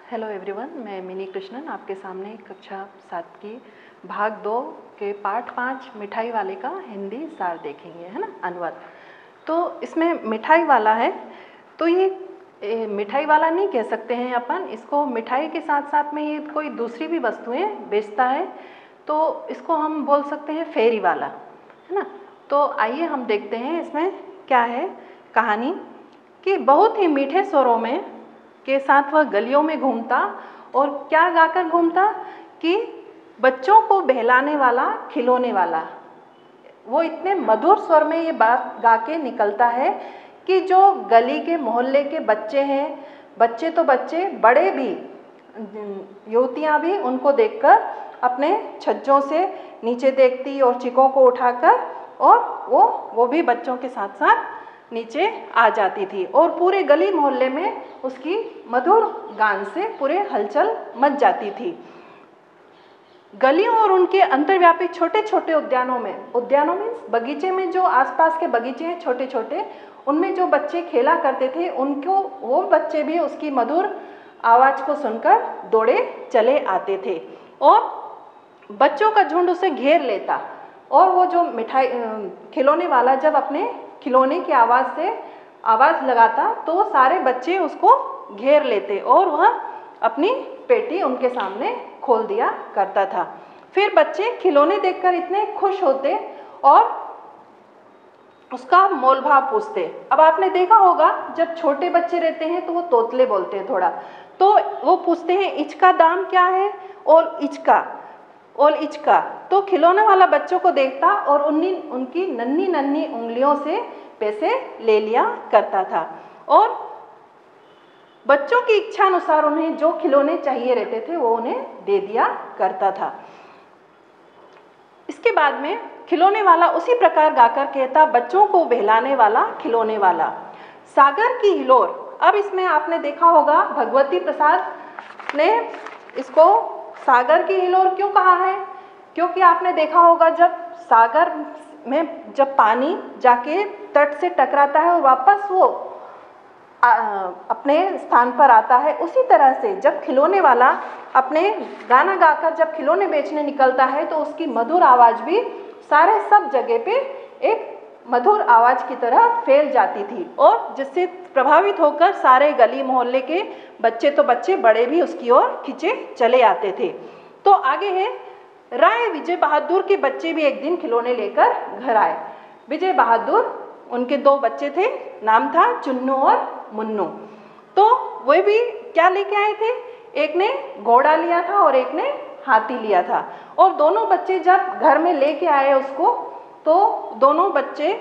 Hello everyone, मैं mini Krishnan आपके सामने कक्षा 7 की भाग 2 के पाठ 5 मिठाई वाले का हिंदी सार देखेंगे, है ना, अनुवाद। तो इसमें मिठाई वाला है, तो ये मिठाई वाला नहीं कह सकते हैं अपन इसको। मिठाई के साथ साथ में ये कोई दूसरी भी वस्तुएं बेचता है, तो इसको हम बोल सकते हैं फेरी वाला, है ना। तो आइए हम देखते हैं इसमें क्या है कहानी। कि बहुत ही मीठे स्वरों में के साथ वह गलियों में घूमता और क्या गाकर घूमता कि बच्चों को बहलाने वाला, खिलौने वाला। वो इतने मधुर स्वर में ये बात गा के निकलता है कि जो गली के मोहल्ले के बच्चे हैं, बच्चे तो बच्चे, बड़े भी, युवतियाँ भी उनको देखकर अपने छज्जों से नीचे देखती और चिकों को उठाकर, और वो भी बच्चों के साथ साथ नीचे आ जाती थी और पूरे गली मोहल्ले में उसकी मधुर गान से पूरे हलचल मच जाती थी। गलियों और उनके अंतर्व्यापी छोटे छोटे उद्यानों में बगीचे में, जो आसपास के बगीचे हैं छोटे छोटे, उनमें जो बच्चे खेला करते थे, उनको वो बच्चे भी उसकी मधुर आवाज़ को सुनकर दौड़े चले आते थे और बच्चों का झुंड उसे घेर लेता। और वो जो मिठाई खिलौने वाला जब अपने खिलौने की आवाज़ से आवाज़ लगाता तो वो सारे बच्चे उसको घेर लेते और वह अपनी पेटी उनके सामने खोल दिया करता था। फिर बच्चे खिलौने देखकर इतने खुश होते और उसका मोल भाव पूछते। अब आपने देखा होगा जब छोटे बच्चे रहते हैं तो वो तोतले बोलते हैं थोड़ा, तो वो पूछते हैं इचका दाम क्या है, और इचका। तो खिलौने वाला बच्चों को देखता और उनकी नन्ही नन्ही उंगलियों से पैसे ले लिया करता था और बच्चों की इच्छा अनुसार उन्हें जो खिलौने चाहिए रहते थे वो उन्हें दे दिया करता था। इसके बाद में खिलौने वाला उसी प्रकार गाकर कहता, बच्चों को बहलाने वाला, खिलौने वाला, सागर की हिलोर। अब इसमें आपने देखा होगा भगवती प्रसाद ने इसको सागर की हिलोर क्यों कहा है, क्योंकि आपने देखा होगा जब सागर में जब पानी जाके तट से टकराता है और वापस वो अपने स्थान पर आता है, उसी तरह से जब खिलौने वाला अपने गाना गाकर जब खिलौने बेचने निकलता है तो उसकी मधुर आवाज़ भी सारे सब जगह पे एक मधुर आवाज़ की तरह फैल जाती थी और जिससे प्रभावित होकर सारे गली मोहल्ले के बच्चे तो बच्चे, बड़े भी उसकी ओर खिंचे चले आते थे। तो आगे है, राय विजय बहादुर के बच्चे भी एक दिन खिलौने लेकर घर आए। विजय बहादुर, उनके 2 बच्चे थे, नाम था चुन्नू और मुन्नू। तो वे भी क्या लेके आए थे, एक ने घोड़ा लिया था और एक ने हाथी लिया था। और दोनों बच्चे जब घर में लेके आए उसको, तो दोनों बच्चे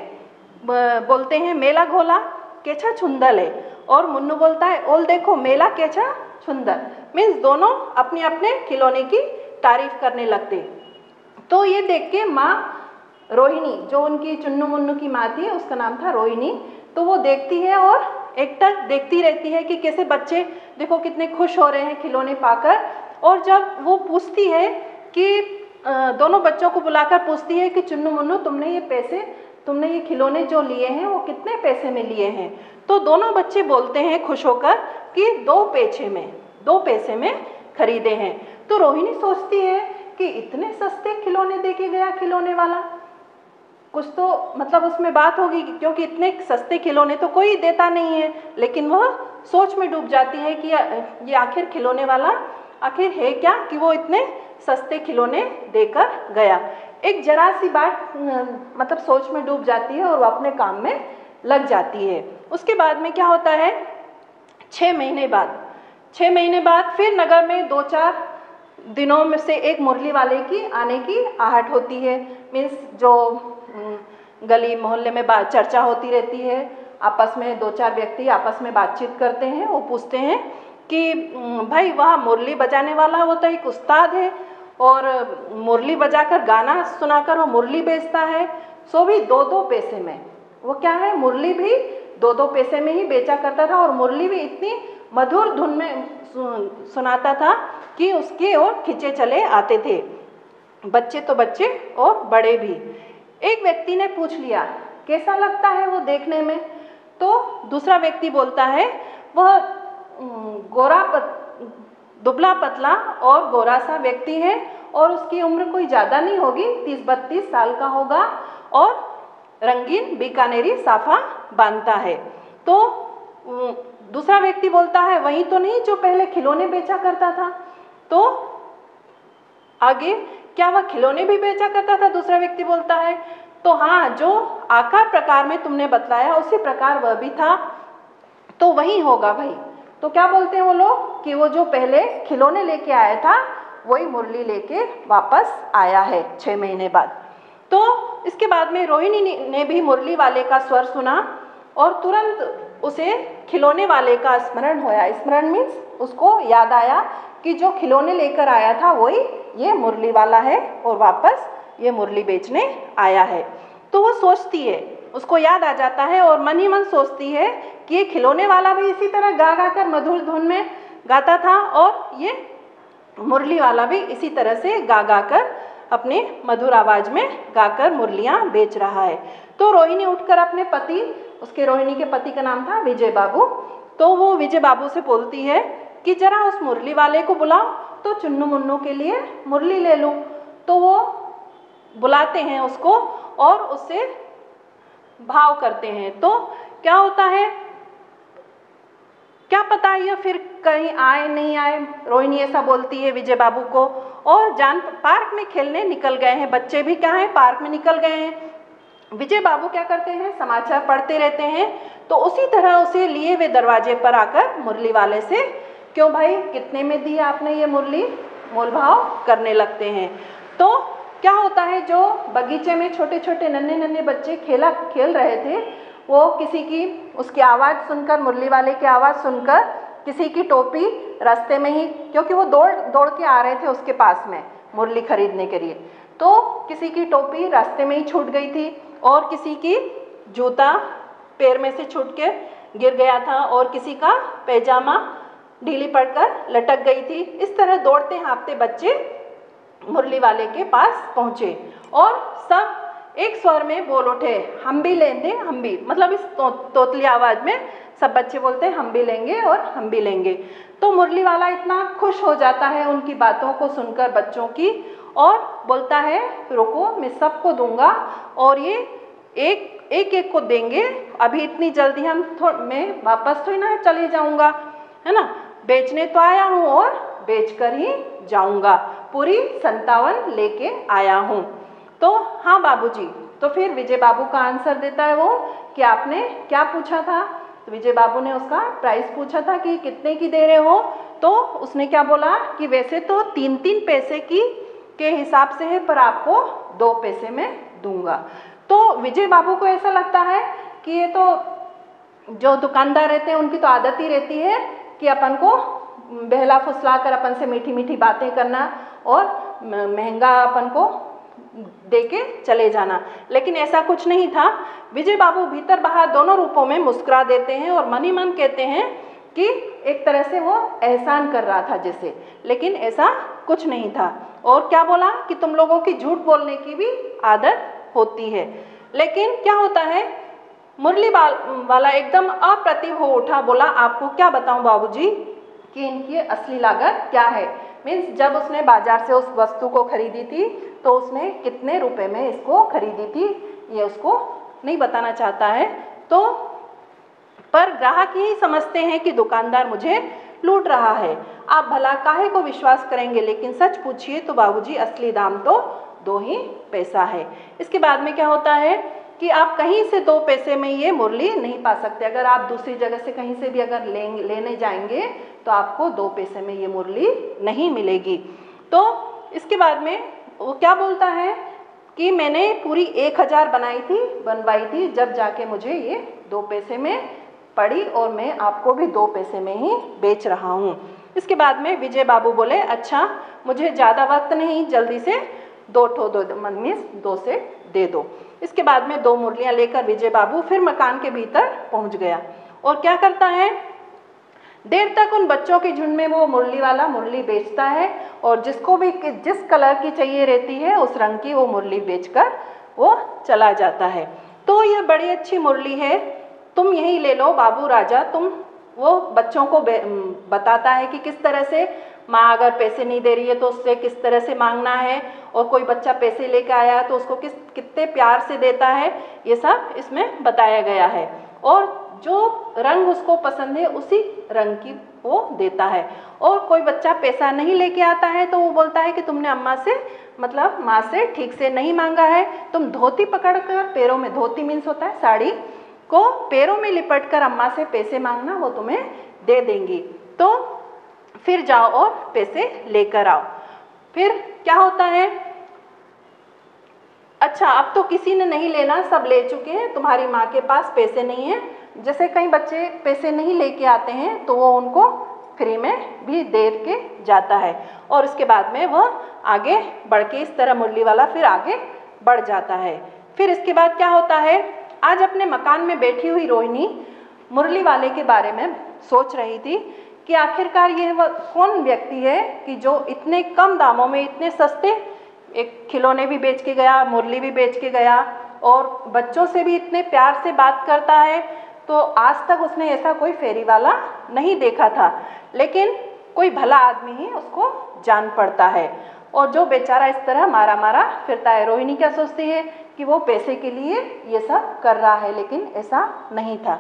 बोलते हैं मेला घोला केछा छुंदल है, और मुन्नू बोलता है ओल देखो मेला केछा छुंदल। मीन्स दोनों अपने अपने खिलौने की तारीफ करने लगते। तो ये देख के माँ रोहिणी, जो उनकी चुन्नू मुन्नू की माँ थी, उसका नाम था रोहिणी, तो वो देखती है और एकटक देखती रहती है कि कैसे बच्चे देखो कितने खुश हो रहे हैं खिलौने पाकर। और जब वो पूछती है कि दोनों बच्चों को बुलाकर पूछती है कि चुन्नू मुन्नू, तुमने ये खिलौने जो लिए हैं वो कितने पैसे में लिए हैं। तो दोनों बच्चे बोलते हैं खुश होकर कि 2 पैसे में खरीदे हैं। तो रोहिणी सोचती है कि इतने सस्ते खिलौने दे के गया खिलौने वाला, कुछ तो मतलब उसमें बात होगी, क्योंकि इतने सस्ते खिलौने तो कोई देता नहीं है। लेकिन वह सोच में डूब जाती है कि ये आखिर खिलौने वाला आखिर है क्या कि वो इतने सस्ते खिलौने देकर गया। एक जरा सी बात मतलब सोच में डूब जाती है और वो अपने काम में लग जाती है। उसके बाद में क्या होता है, 6 महीने बाद फिर नगर में 2-4 दिनों में से एक मुरली वाले की आने की आहट होती है। मीन्स जो गली मोहल्ले में चर्चा होती रहती है, आपस में 2-4 व्यक्ति आपस में बातचीत करते हैं। वो पूछते हैं कि भाई वहाँ मुरली बजाने वाला वो तो एक उस्ताद है और मुरली बजाकर गाना सुनाकर वो मुरली बेचता है, सो भी 2-2 पैसे में। वो क्या है, मुरली भी 2-2 पैसे में ही बेचा करता था और मुरली भी इतनी मधुर धुन में सुनाता था कि उसकी ओर खिंचे चले आते थे, बच्चे तो बच्चे और बड़े भी। एक व्यक्ति ने पूछ लिया कैसा लगता है वो देखने में, तो दूसरा व्यक्ति बोलता है वह गोरा दुबला पतला और गोरा सा व्यक्ति है और उसकी उम्र कोई ज़्यादा नहीं होगी, 30-32 साल का होगा और रंगीन बीकानेरी साफा बांधता है। तो दूसरा व्यक्ति बोलता है वही तो नहीं जो पहले खिलौने बेचा करता था। तो आगे क्या वह खिलौने भी बेचा करता था? दूसरा व्यक्ति बोलता है तो हाँ, जो आकार प्रकार में तुमने बतलाया उसी प्रकार वह भी था, तो वही होगा भाई। तो क्या बोलते हैं वो लोग कि वो जो पहले खिलौने लेके आया था वही मुरली लेके वापस आया है 6 महीने बाद। तो इसके बाद में रोहिणी ने भी मुरली वाले का स्वर सुना और तुरंत उसे खिलौने वाले का स्मरण होया। स्मरण मीन्स उसको याद आया कि जो खिलौने लेकर आया था वही ये मुरली वाला है और वापस ये मुरली बेचने आया है। तो वो सोचती है, उसको याद आ जाता है और मन ही मन सोचती है कि ये खिलौने वाला भी इसी तरह गा गा कर मधुर धुन में गाता था और ये मुरली वाला भी इसी तरह से गा गा कर अपने मधुर आवाज़ में गाकर मुरलियाँ बेच रहा है। तो रोहिणी उठकर अपने पति, उसके रोहिणी के पति का नाम था विजय बाबू, तो वो विजय बाबू से बोलती है कि जरा उस मुरली वाले को बुलाओ तो चुन्नू मुन्नू के लिए मुरली ले लूँ। तो वो बुलाते हैं उसको और उससे भाव करते हैं। तो क्या होता है, क्या पता ये फिर कहीं आए नहीं आए, रोहिणी ऐसा बोलती है विजय बाबू को। और पार्क में खेलने निकल गए हैं, बच्चे भी क्या है पार्क में निकल गए हैं। विजय बाबू क्या करते हैं, समाचार पढ़ते रहते हैं। तो उसी तरह उसे लिए वे दरवाजे पर आकर मुरली वाले से, क्यों भाई कितने में दी आपने ये मुरली, मोल भाव करने लगते हैं। तो क्या होता है, जो बगीचे में छोटे छोटे नन्हे नन्हे बच्चे खेल रहे थे, वो किसी की उसकी आवाज़ सुनकर, मुरली वाले की आवाज़ सुनकर किसी की टोपी रास्ते में ही, क्योंकि वो दौड़ के आ रहे थे उसके पास में मुरली खरीदने के लिए, तो किसी की टोपी रास्ते में ही छूट गई थी और किसी की जूता पैर में से छूट के गिर गया था और किसी का पैजामा ढीली पड़कर लटक गई थी। इस तरह दौड़ते हाँफते बच्चे मुरली वाले के पास पहुँचे और सब एक स्वर में बोल उठे, हम भी लेंगे, हम भी, मतलब इस तोतली आवाज़ में सब बच्चे बोलते हैं हम भी लेंगे और हम भी लेंगे। तो मुरली वाला इतना खुश हो जाता है उनकी बातों को सुनकर बच्चों की, और बोलता है रुको मैं सबको दूंगा और ये एक एक को देंगे, अभी इतनी जल्दी मैं वापस थोड़ी ना चले जाऊंगा, है ना, बेचने तो आया हूँ और बेचकर ही जाऊंगा, पूरी 57 लेके आया हूँ। तो हाँ बाबूजी। तो फिर विजय बाबू का आंसर देता है वो कि आपने क्या पूछा था। तो विजय बाबू ने उसका प्राइस पूछा था कि कितने की दे रहे हो। तो उसने क्या बोला कि वैसे तो 3-3 पैसे की के हिसाब से है, पर आपको 2 पैसे में दूंगा। तो विजय बाबू को ऐसा लगता है कि ये तो जो दुकानदार रहते हैं उनकी तो आदत ही रहती है कि अपन को बहला फुसला कर अपन से मीठी मीठी बातें करना और महंगा अपन को देके चले जाना, लेकिन ऐसा कुछ नहीं था। विजय बाबू भीतर बाहर दोनों रूपों में मुस्कुरा देते हैं और मन ही मन कहते हैं कि एक तरह से वो एहसान कर रहा था जैसे, लेकिन ऐसा कुछ नहीं था। और क्या बोला कि तुम लोगों की झूठ बोलने की भी आदत होती है। लेकिन क्या होता है, मुरली वाला एकदम अप्रतिभ हो उठा, बोला आपको क्या बताऊं बाबूजी कि इनकी असली लागत क्या है। मीन्स जब उसने बाजार से उस वस्तु को खरीदी थी तो उसने कितने रुपए में इसको खरीदी थी ये उसको नहीं बताना चाहता है। तो पर ग्राहक यही समझते हैं कि दुकानदार मुझे लूट रहा है। आप भला काहे को विश्वास करेंगे, लेकिन सच पूछिए तो बाबूजी असली दाम तो 2 ही पैसा है। इसके बाद में क्या होता है कि आप कहीं से 2 पैसे में ये मुरली नहीं पा सकते। अगर आप दूसरी जगह से कहीं से भी अगर लेने जाएंगे तो आपको 2 पैसे में ये मुरली नहीं मिलेगी। तो इसके बाद में वो क्या बोलता है कि मैंने पूरी 1000 बनवाई थी, जब जाके मुझे ये 2 पैसे में पड़ी और मैं आपको भी 2 पैसे में ही बेच रहा हूँ। इसके बाद में विजय बाबू बोले अच्छा मुझे ज़्यादा वक्त नहीं, जल्दी से 2 से दे दो। इसके बाद में 2 मुरलियाँ लेकर विजय बाबू फिर मकान के भीतर पहुँच गया और क्या करता है, देर तक उन बच्चों के झुंड में वो मुरली वाला मुरली बेचता है और जिसको भी जिस कलर की चाहिए रहती है उस रंग की वो मुरली बेचकर वो चला जाता है। तो ये बड़ी अच्छी मुरली है, तुम यही ले लो बाबू राजा, तुम वो बच्चों को बताता है कि किस तरह से माँ अगर पैसे नहीं दे रही है तो उससे किस तरह से मांगना है, और कोई बच्चा पैसे लेके आया तो उसको कितने प्यार से देता है, ये सब इसमें बताया गया है। और जो रंग उसको पसंद है उसी रंग की वो देता है। और कोई बच्चा पैसा नहीं लेके आता है तो वो बोलता है कि तुमने अम्मा से मतलब माँ से ठीक से नहीं मांगा है, तुम धोती पकड़कर पैरों में, धोती मीन्स होता है साड़ी को, पैरों में लिपट कर अम्मा से पैसे मांगना, वो तुम्हें दे देंगी, तो फिर जाओ और पैसे लेकर आओ। फिर क्या होता है, अच्छा अब तो किसी ने नहीं लेना, सब ले चुके हैं, तुम्हारी माँ के पास पैसे नहीं है। जैसे कई बच्चे पैसे नहीं लेके आते हैं तो वो उनको फ्री में भी दे के जाता है, और उसके बाद में वह आगे बढ़ के इस तरह मुरली वाला फिर आगे बढ़ जाता है। फिर इसके बाद क्या होता है, आज अपने मकान में बैठी हुई रोहिणी मुरली वाले के बारे में सोच रही थी कि आखिरकार ये वह कौन व्यक्ति है कि जो इतने कम दामों में इतने सस्ते एक खिलौने भी बेच के गया, मुरली भी बेच के गया, और बच्चों से भी इतने प्यार से बात करता है। तो आज तक उसने ऐसा कोई फेरी वाला नहीं देखा था, लेकिन कोई भला आदमी ही उसको जान पड़ता है, और जो बेचारा इस तरह मारा मारा फिरता है। रोहिणी क्या सोचती है कि वो पैसे के लिए ये सब कर रहा है, लेकिन ऐसा नहीं था।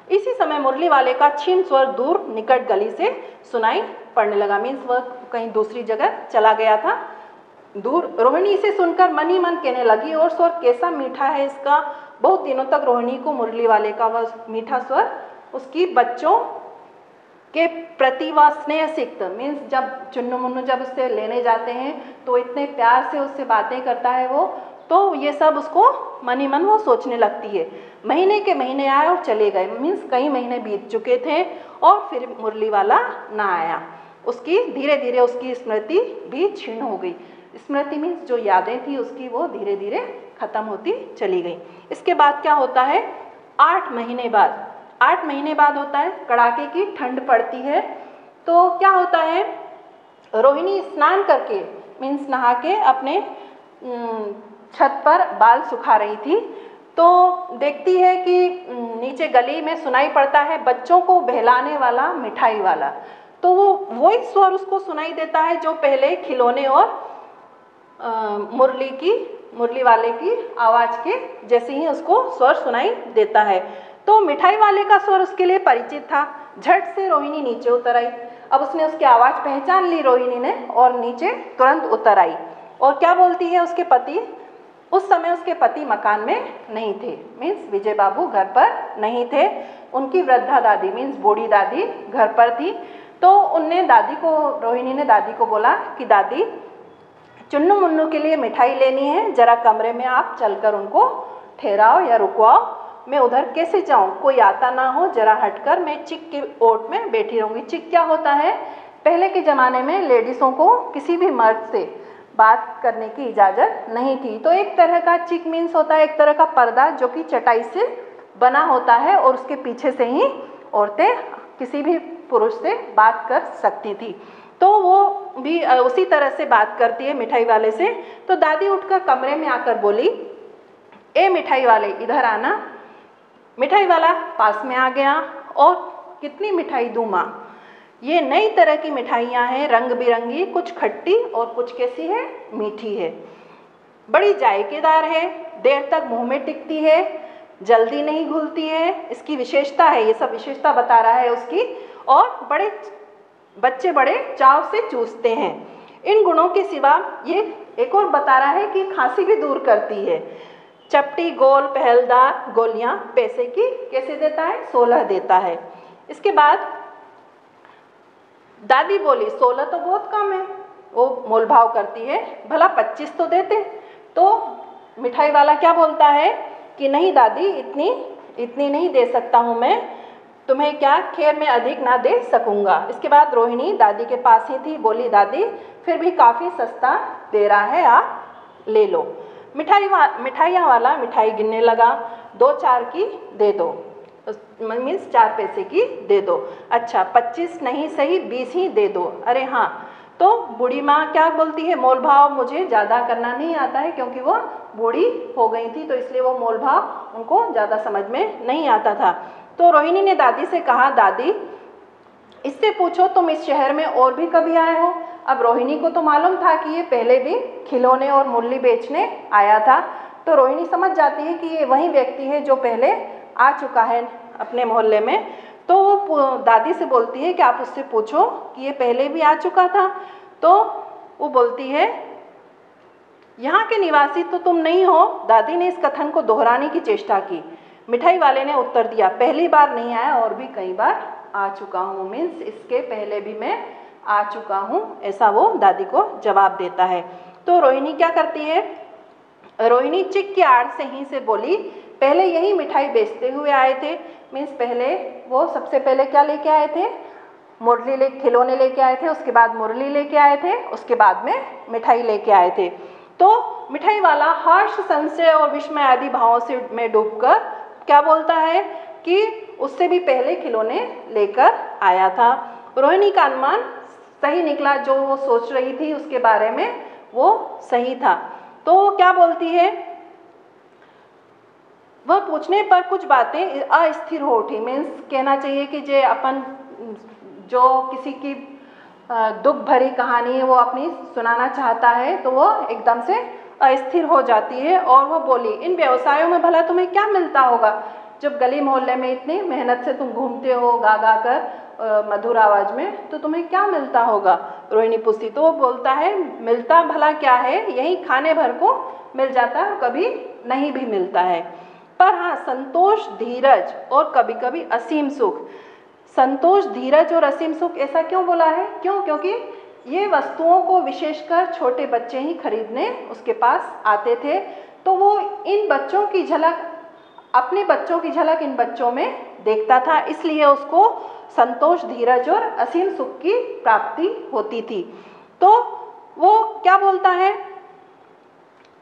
इसी समय मुरली वाले का क्षीण स्वर दूर निकट गली से सुनाई पड़ने लगा, मीन्स वह कहीं दूसरी जगह चला गया था दूर। रोहिणी इसे सुनकर मन ही मन कहने लगी, और स्वर कैसा मीठा है इसका। बहुत दिनों तक रोहिणी को मुरली वाले का वह मीठा स्वर, उसकी बच्चों के प्रति वह स्नेह सिक्त, मीन्स जब चुन्नू मुन्नू जब उससे लेने जाते हैं तो इतने प्यार से उससे बातें करता है वो, तो ये सब उसको मन ही मन वो सोचने लगती है। महीने के महीने आए और चले गए, मीन्स कई महीने बीत चुके थे और फिर मुरली वाला ना आया। उसकी धीरे धीरे उसकी स्मृति भी क्षीण हो गई। स्मृति मीन्स जो यादें थी उसकी वो धीरे धीरे खत्म होती चली गई। इसके बाद क्या होता है, 8 महीने बाद होता है, कड़ाके की ठंड पड़ती है। तो क्या होता है, रोहिणी स्नान करके मीन्स नहा के अपने छत पर बाल सुखा रही थी, तो देखती है कि नीचे गली में सुनाई पड़ता है बच्चों को बहलाने वाला मिठाई वाला। तो वो वही स्वर उसको सुनाई देता है जो पहले खिलौने और मुरली वाले की आवाज़ के जैसे ही उसको स्वर सुनाई देता है। तो मिठाई वाले का स्वर उसके लिए परिचित था। झट से रोहिणी नीचे उतर आई। अब उसने उसकी आवाज़ पहचान ली रोहिणी ने, और नीचे तुरंत उतर आई। और क्या बोलती है, उसके पति, उस समय उसके पति मकान में नहीं थे, मीन्स विजय बाबू घर पर नहीं थे। उनकी वृद्धा दादी मीन्स बूढ़ी दादी घर पर थी। तो उनने रोहिणी ने दादी को बोला कि दादी, चुन्नू मुन्नू के लिए मिठाई लेनी है, जरा कमरे में आप चलकर उनको ठहराओ या रुकवाओ, मैं उधर कैसे जाऊं, कोई आता ना हो, जरा हटकर मैं चिक के ओट में बैठी रहूँगी। चिक क्या होता है, पहले के ज़माने में लेडीज़ों को किसी भी मर्द से बात करने की इजाज़त नहीं थी। तो एक तरह का चिक मीन्स होता है एक तरह का पर्दा जो कि चटाई से बना होता है, और उसके पीछे से ही औरतें किसी भी पुरुष से बात कर सकती थी। तो वो भी उसी तरह से बात करती है मिठाई वाले से। तो दादी उठकर कमरे में आकर बोली, ए मिठाई वाले इधर आना। मिठाई वाला पास में आ गया, और कितनी मिठाई दूँ माँ, ये नई तरह की मिठाइयाँ हैं, रंग बिरंगी, कुछ खट्टी और कुछ कैसी है, मीठी है, बड़ी जायकेदार है, देर तक मुंह में टिकती है, जल्दी नहीं घुलती है, इसकी विशेषता है। ये सब विशेषता बता रहा है उसकी, और बच्चे बड़े चाव से चूसते हैं। इन गुणों के सिवा ये एक और बता रहा है कि खांसी भी दूर करती है। चपटी गोल पहलदार गोलियां पैसे की कैसे देता है, 16 देता है। इसके बाद दादी बोली 16 तो बहुत कम है, वो मोलभाव करती है, भला 25 तो देते। तो मिठाई वाला क्या बोलता है कि नहीं दादी, इतनी नहीं दे सकता हूँ मैं, तुम्हें क्या खैर मैं अधिक ना दे सकूँगा। इसके बाद रोहिणी दादी के पास ही थी, बोली दादी फिर भी काफ़ी सस्ता दे रहा है, आप ले लो। मिठाइयाँ वाला मिठाई गिनने लगा, 2-4 की दे दो, मीन्स 4 पैसे की दे दो। अच्छा 25 नहीं सही 20 ही दे दो। अरे हाँ। तो बूढ़ी माँ क्या बोलती है, मोल भाव मुझे ज़्यादा करना नहीं आता है, क्योंकि वो बूढ़ी हो गई थी तो इसलिए वो मोल भाव उनको ज़्यादा समझ में नहीं आता था। तो रोहिणी ने दादी से कहा, दादी इससे पूछो तुम इस शहर में और भी कभी आए हो। अब रोहिणी को तो मालूम था कि ये पहले भी खिलौने और मुरली बेचने आया था, तो रोहिणी समझ जाती है कि ये वही व्यक्ति है जो पहले आ चुका है अपने मोहल्ले में। तो वो दादी से बोलती है कि आप उससे पूछो कि ये पहले भी आ चुका था। तो वो बोलती है यहाँ के निवासी तो तुम नहीं हो। दादी ने इस कथन को दोहराने की चेष्टा की। मिठाई वाले ने उत्तर दिया, पहली बार नहीं आया और भी कई बार आ चुका हूँ, मीन्स इसके पहले भी मैं आ चुका हूँ, ऐसा वो दादी को जवाब देता है। तो रोहिणी क्या करती है, रोहिणी चिक की आड़ से ही से बोली, पहले यही मिठाई बेचते हुए आए थे। मीन्स पहले वो सबसे पहले क्या लेके आए थे, मुरली खिलौने लेके आए थे, उसके बाद मुरली लेके आए थे, उसके बाद में मिठाई लेके आए थे। तो मिठाई वाला हर्ष, संशय और विस्मय आदि भावों से में डूबकर क्या बोलता है कि उससे भी पहले खिलौने लेकर आया था। रोहिणी का अनुमान सही निकला, जो वो सोच रही थी उसके बारे में वो सही था। तो वो क्या बोलती है, वह पूछने पर कुछ बातें अस्थिर हो उठी। मीन्स कहना चाहिए कि जे अपन जो किसी की दुख भरी कहानी है वो अपनी सुनाना चाहता है तो वो एकदम से अस्थिर हो जाती है और वो बोली, इन व्यवसायों में भला तुम्हें क्या मिलता होगा, जब गली मोहल्ले में इतनी मेहनत से तुम घूमते हो गा गा कर मधुर आवाज में, तो तुम्हें क्या मिलता होगा। रोहिणी पूछती, तो वो बोलता है, मिलता भला क्या है, यही खाने भर को मिल जाता है और कभी नहीं भी मिलता है, पर हाँ संतोष, धीरज और कभी कभी असीम सुख। संतोष, धीरज और असीम सुख ऐसा क्यों बोला है, क्यों, क्योंकि ये वस्तुओं को विशेषकर छोटे बच्चे ही खरीदने उसके पास आते थे। तो वो इन बच्चों की झलक, अपने बच्चों की झलक इन बच्चों में देखता था, इसलिए उसको संतोष, धीरज और असीम सुख की प्राप्ति होती थी। तो वो क्या बोलता है,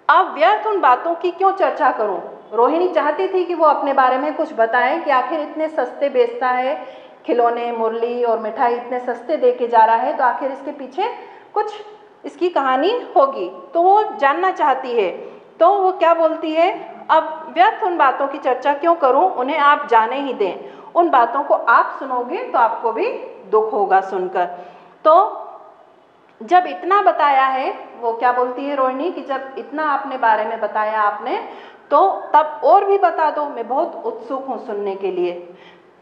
अब व्यर्थ उन बातों की क्यों चर्चा करूं। रोहिणी चाहती थी कि वो अपने बारे में कुछ बताए कि आखिर इतने सस्ते बेचता है खिलौने, मुरली और मिठाई इतने सस्ते दे के जा रहा है, तो आखिर इसके पीछे कुछ इसकी कहानी होगी, तो वो जानना चाहती है। तो वो क्या बोलती है, अब व्यर्थ उन बातों की चर्चा क्यों करूं, उन्हें आप जाने ही दें, उन बातों को आप सुनोगे तो आपको भी दुख होगा सुनकर। तो जब इतना बताया है, वो क्या बोलती है रोहिणी कि जब इतना अपने बारे में बताया आपने, तो तब और भी बता दो, मैं बहुत उत्सुक हूँ सुनने के लिए,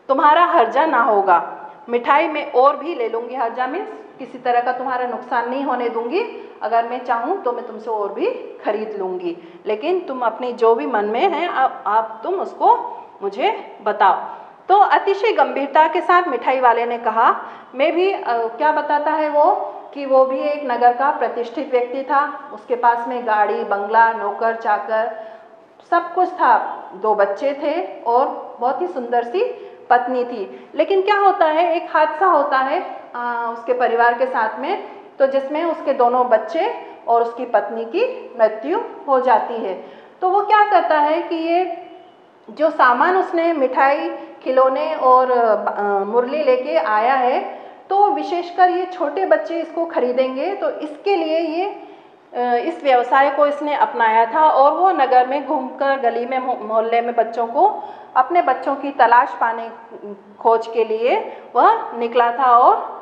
तुम्हारा हर्जा ना होगा, मिठाई में और भी ले लूँगी, हर्जा में किसी तरह का तुम्हारा नुकसान नहीं होने दूंगी, अगर मैं चाहूँ तो मैं तुमसे और भी खरीद लूँगी, लेकिन तुम अपनी जो भी मन में है आप तुम उसको मुझे बताओ। तो अतिशय गंभीरता के साथ मिठाई वाले ने कहा, मैं भी क्या बताता है वो कि वो भी एक नगर का प्रतिष्ठित व्यक्ति था, उसके पास में गाड़ी, बंगला, नौकर चाकर सब कुछ था, 2 बच्चे थे और बहुत ही सुंदर सी पत्नी थी। लेकिन क्या होता है, एक हादसा होता है उसके परिवार के साथ में, तो जिसमें उसके दोनों बच्चे और उसकी पत्नी की मृत्यु हो जाती है। तो वो क्या करता है कि ये जो सामान उसने मिठाई, खिलौने और मुरली लेके आया है, तो विशेषकर ये छोटे बच्चे इसको खरीदेंगे, तो इसके लिए ये इस व्यवसाय को इसने अपनाया था और वो नगर में घूमकर गली में, मोहल्ले में बच्चों को, अपने बच्चों की तलाश पाने, खोज के लिए वह निकला था और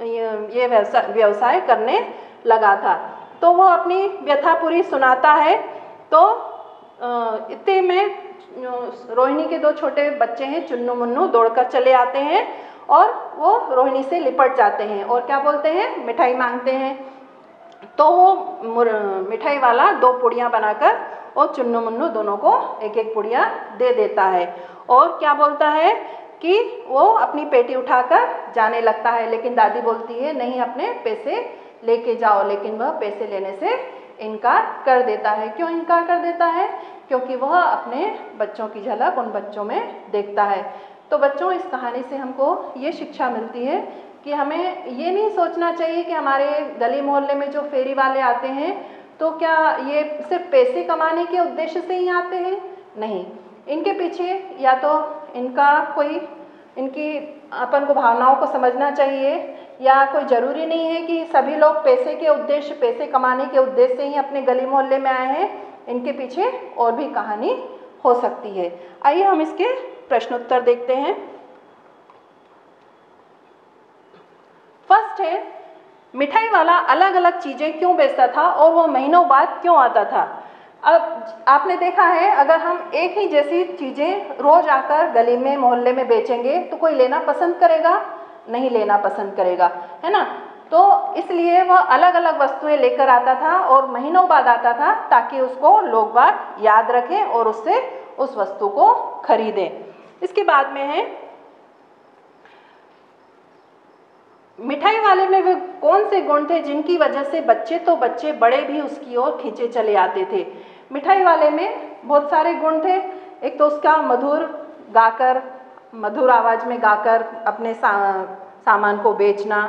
ये व्यवसाय करने लगा था। तो वो अपनी व्यथा पूरी सुनाता है। तो इतने में रोहिणी के 2 छोटे बच्चे हैं, चुन्नू मुन्नू, दौड़कर चले आते हैं और वो रोहिणी से लिपट जाते हैं और क्या बोलते हैं, मिठाई मांगते हैं। तो वो मिठाई वाला 2 पुड़ियाँ बनाकर और चुन्नू मुन्नू दोनों को एक एक पुड़िया दे देता है और क्या बोलता है कि वो अपनी पेटी उठाकर जाने लगता है, लेकिन दादी बोलती है नहीं, अपने पैसे लेके जाओ, लेकिन वह पैसे लेने से इनकार कर देता है। क्यों इनकार कर देता है, क्योंकि वह अपने बच्चों की झलक उन बच्चों में देखता है। तो बच्चों, इस कहानी से हमको ये शिक्षा मिलती है कि हमें ये नहीं सोचना चाहिए कि हमारे गली मोहल्ले में जो फेरी वाले आते हैं तो क्या ये सिर्फ पैसे कमाने के उद्देश्य से ही आते हैं, नहीं, इनके पीछे या तो इनका कोई, इनकी अपन को भावनाओं को समझना चाहिए, या कोई ज़रूरी नहीं है कि सभी लोग पैसे के उद्देश्य, पैसे कमाने के उद्देश्य से ही अपने गली मोहल्ले में आए हैं, इनके पीछे और भी कहानी हो सकती है। आइए हम इसके प्रश्नोत्तर देखते हैं। फर्स्ट है, मिठाई वाला अलग अलग चीज़ें क्यों बेचता था और वो महीनों बाद क्यों आता था। अब आपने देखा है, अगर हम एक ही जैसी चीज़ें रोज़ आकर गली में मोहल्ले में बेचेंगे तो कोई लेना पसंद करेगा, नहीं लेना पसंद करेगा, है ना। तो इसलिए वह अलग अलग वस्तुएं लेकर आता था और महीनों बाद आता था, ताकि उसको लोग बाग याद रखें और उससे उस वस्तु को खरीदें। इसके बाद में है, मिठाई वाले में वे कौन से गुण थे जिनकी वजह से बच्चे तो बच्चे बड़े भी उसकी ओर खींचे चले आते थे। मिठाई वाले में बहुत सारे गुण थे। एक तो उसका मधुर आवाज़ में गाकर अपने सामान को बेचना,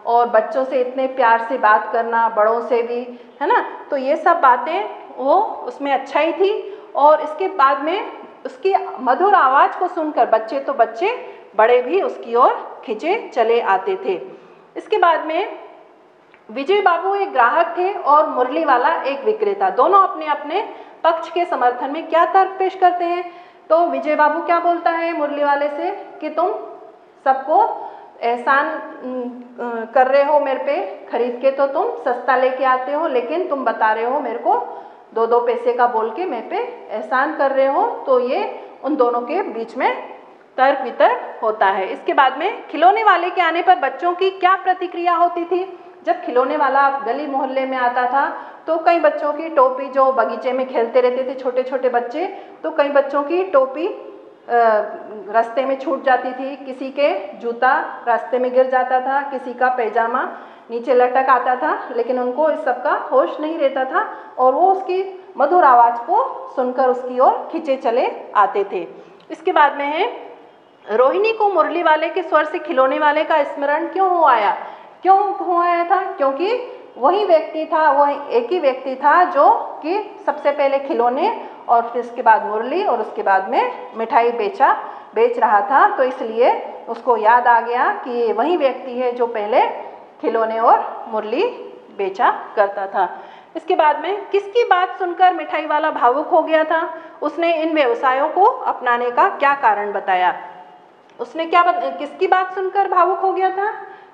और बच्चों से इतने प्यार से बात करना, बड़ों से भी, है ना। तो ये सब बातें वो उसमें अच्छाई थी। और इसके बाद में उसकी मधुर आवाज़ को सुनकर बच्चे तो बच्चे बड़े भी उसकी ओर खींचे चले आते थे। इसके बाद में विजय बाबू एक ग्राहक थे और मुरली वाला एक विक्रेता। दोनों अपने अपने पक्ष के समर्थन में क्या तर्क पेश करते हैं। तो विजय बाबू क्या बोलता है मुरली वाले से कि तुम सबको एहसान कर रहे हो मेरे पे, खरीद के तो तुम सस्ता लेके आते हो, लेकिन तुम बता रहे हो मेरे को 2-2 पैसे का बोल के मेरे पे एहसान कर रहे हो। तो ये उन दोनों के बीच में तर्क वितर्क होता है। इसके बाद में खिलौने वाले के आने पर बच्चों की क्या प्रतिक्रिया होती थी। जब खिलौने वाला गली मोहल्ले में आता था तो कई बच्चों की टोपी, जो बगीचे में खेलते रहते थे छोटे छोटे बच्चे, तो कई बच्चों की टोपी रास्ते में छूट जाती थी, किसी के जूता रास्ते में गिर जाता था, किसी का पैजामा नीचे लटक आता था, लेकिन उनको इस सब का होश नहीं रहता था और वो उसकी मधुर आवाज़ को सुनकर उसकी ओर खींचे चले आते थे। इसके बाद में है, रोहिणी को मुरली वाले के स्वर से खिलौने वाले का स्मरण क्यों हो आया था। क्योंकि वही व्यक्ति था, वह एक ही व्यक्ति था जो कि सबसे पहले खिलौने और फिर इसके बाद मुरली और उसके बाद में मिठाई बेच रहा था। तो इसलिए उसको याद आ गया कि ये वही व्यक्ति है जो पहले खिलौने और मुरली बेचा करता था। इसके बाद में किसकी बात सुनकर मिठाई वाला भावुक हो गया था। उसने इन व्यवसायों को अपनाने का क्या कारण बताया। उसने किसकी बात सुनकर भावुक हो गया था।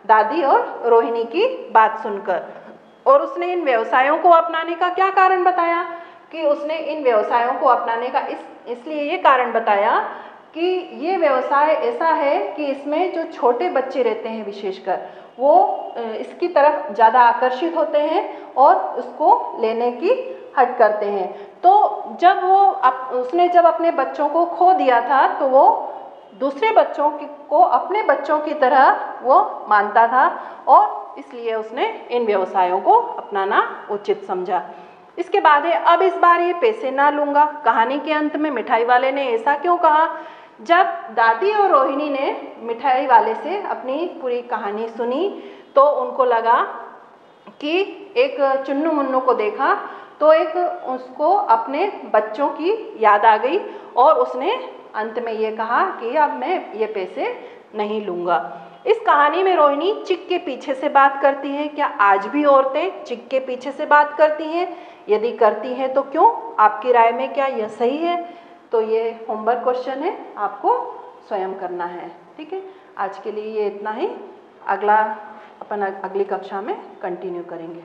दादी और रोहिणी की बात सुनकर। और उसने इन व्यवसायों को अपनाने का क्या कारण बताया कि उसने इन व्यवसायों को अपनाने का इसलिए ये कारण बताया कि ये व्यवसाय ऐसा है कि इसमें जो छोटे बच्चे रहते हैं विशेषकर, वो इसकी तरफ ज़्यादा आकर्षित होते हैं और उसको लेने की हट करते हैं। तो जब उसने जब अपने बच्चों को खो दिया था तो वो दूसरे बच्चों को अपने बच्चों की तरह वो मानता था और इसलिए उसने इन व्यवसायों को अपनाना उचित समझा। इसके बाद है, अब इस बार ये पैसे ना लूँगा। कहानी के अंत में मिठाई वाले ने ऐसा क्यों कहा। जब दादी और रोहिणी ने मिठाई वाले से अपनी पूरी कहानी सुनी तो उनको लगा कि एक चुन्नू मुन्नू को देखा तो एक उसको अपने बच्चों की याद आ गई और उसने अंत में ये कहा कि अब मैं ये पैसे नहीं लूँगा। इस कहानी में रोहिणी चिक के पीछे से बात करती है। क्या आज भी औरतें चिक के पीछे से बात करती हैं? यदि करती हैं तो क्यों? आपकी राय में क्या यह सही है? तो ये होमवर्क क्वेश्चन है, आपको स्वयं करना है। ठीक है, आज के लिए ये इतना ही। अपन अगली कक्षा में कंटिन्यू करेंगे।